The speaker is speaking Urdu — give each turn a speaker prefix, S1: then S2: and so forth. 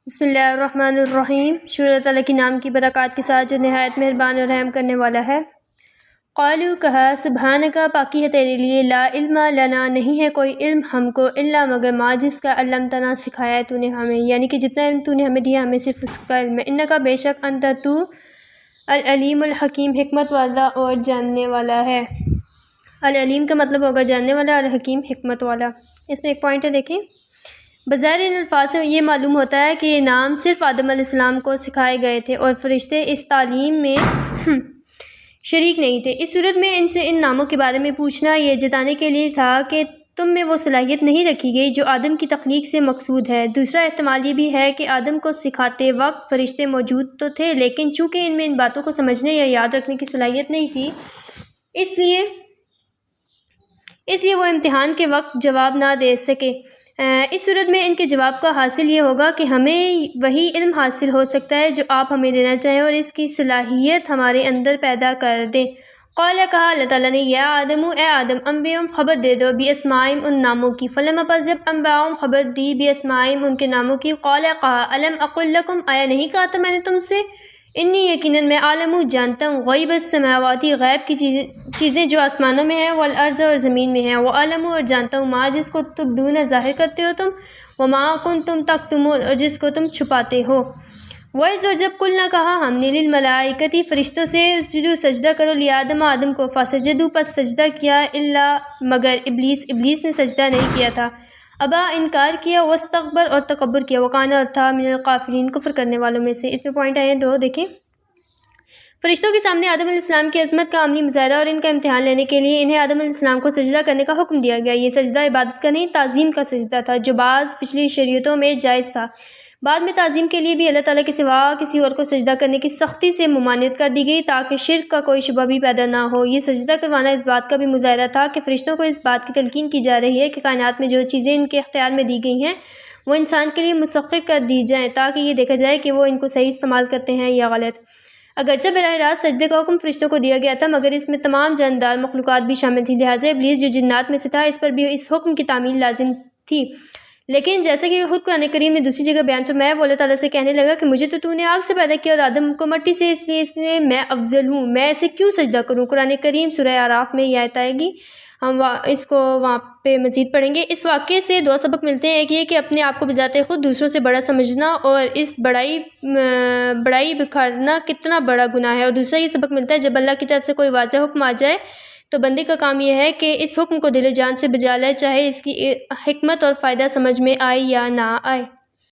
S1: بسم اللہ الرحمن الرحیم۔ شروع اللہ تعالیٰ کے نام کی برکات کے ساتھ جو نہایت مہربان اور رحم کرنے والا ہے۔ قالوا کہا سبحانک پاکی ہے تیرے لیے، لا علم لنا نہیں ہے کوئی علم ہم کو، الا مگر ما جس کا علمتنا سکھایا تو نے ہمیں، یعنی کہ جتنا علم تو نے ہمیں دیا ہمیں صرف اس کا علم ہے۔ انک بے شک انت تو العلیم الحکیم حکمت والا اور جاننے والا ہے۔ العلیم کا مطلب ہوگا جاننے والا، الحکیم حکمت والا۔ اس میں ایک پوائنٹ ہے دیکھیں، بظاہر ان الفاظ سے یہ معلوم ہوتا ہے کہ یہ نام صرف آدم علیہ السلام کو سکھائے گئے تھے اور فرشتے اس تعلیم میں شریک نہیں تھے۔ اس صورت میں ان سے ان ناموں کے بارے میں پوچھنا یہ جتانے کے لیے تھا کہ تم میں وہ صلاحیت نہیں رکھی گئی جو آدم کی تخلیق سے مقصود ہے۔ دوسرا احتمال یہ بھی ہے کہ آدم کو سکھاتے وقت فرشتے موجود تو تھے، لیکن چونکہ ان میں ان باتوں کو سمجھنے یا یاد رکھنے کی صلاحیت نہیں تھی، اس لیے وہ امتحان کے وقت جواب نہ دے سکے۔ اس صورت میں ان کے جواب کا حاصل یہ ہوگا کہ ہمیں وہی علم حاصل ہو سکتا ہے جو آپ ہمیں دینا چاہیں اور اس کی صلاحیت ہمارے اندر پیدا کر دیں۔ قال کہا اللہ تعالیٰ نے، یا آدم اے آدم، انبئہم خبر دے دو باسمائہم ان ناموں کی۔ فلما پس جب انبأہم خبر دی باسمائہم ان کے ناموں کی، قال کہا الم اقل لکم آیا نہیں کہا تھا میں نے تم سے، انی یقیناً میں عالم جانتا ہوں غیب السماواتی غیب کی چیزیں جو آسمانوں میں ہیں، والارض اور زمین میں ہیں، وعالم اور جانتا ہوں ما جس کو تبدون ظاہر کرتے ہو تم، وما کنتم تکتمون اور جس کو تم چھپاتے ہو۔ وَإِذْ اور جب قلنا کہا ہم نے للملائکۃ فرشتوں سے، اسجدوا سجدہ کرو لآدم آدم کو، فسجدوا پس سجدہ کیا، الا مگر ابلیس نے سجدہ نہیں کیا تھا، ابا انکار کیا، واستکبر اور تکبر کیا، وکان اور تھا من الکافرین کفر کرنے والوں میں سے۔ اس میں پوائنٹ آئے ہیں دو، دیکھیں۔ فرشتوں کے سامنے آدم علیہ السلام کی عظمت کا عملی مظاہرہ اور ان کا امتحان لینے کے لیے انہیں آدم علیہ السلام کو سجدہ کرنے کا حکم دیا گیا۔ یہ سجدہ عبادت کا نہیں، تعظیم کا سجدہ تھا، جو بعض پچھلی شریعتوں میں جائز تھا۔ بعد میں تعظیم کے لیے بھی اللہ تعالیٰ کے سوا کسی اور کو سجدہ کرنے کی سختی سے ممانعت کر دی گئی تاکہ شرک کا کوئی شبہ بھی پیدا نہ ہو۔ یہ سجدہ کروانا اس بات کا بھی مظاہرہ تھا کہ فرشتوں کو اس بات کی تلقین کی جا رہی ہے کہ کائنات میں جو چیزیں ان کے اختیار میں دی گئی ہیں وہ انسان کے لیے مسخر کر دی جائیں تاکہ یہ دیکھا جائے کہ وہ ان کو صحیح استعمال کرتے ہیں یا غلط۔ اگرچہ براہ راست سجدے کا حکم فرشتوں کو دیا گیا تھا، مگر اس میں تمام جاندار مخلوقات بھی شامل تھیں، لہٰذا ابلیس جو جنات میں سے تھا اس پر بھی اس حکم کی تعمیل لازم تھی۔ لیکن جیسا کہ خود قرآن کریم نے دوسری جگہ بیان فرمایا، وہ اللہ تعالیٰ سے کہنے لگا کہ مجھے تو نے آگ سے پیدا کیا اور آدم کو مٹی سے، اس لیے اس میں افضل ہوں، میں اسے کیوں سجدہ کروں۔ قرآن کریم سورہ اعراف میں یہ آیت آئے گی، ہم اس کو وہاں پہ مزید پڑھیں گے۔ اس واقعے سے دو سبق ملتے ہیں، ایک یہ کہ اپنے آپ کو بذات خود دوسروں سے بڑا سمجھنا اور اس بڑائی بکھارنا کتنا بڑا گناہ ہے، اور دوسرا یہ سبق ملتا ہے جب اللہ کی طرف سے کوئی واضح حکم آ جائے تو بندے کا کام یہ ہے کہ اس حکم کو دل و جان سے بجا لے، چاہے اس کی حکمت اور فائدہ سمجھ میں آئے یا نہ آئے۔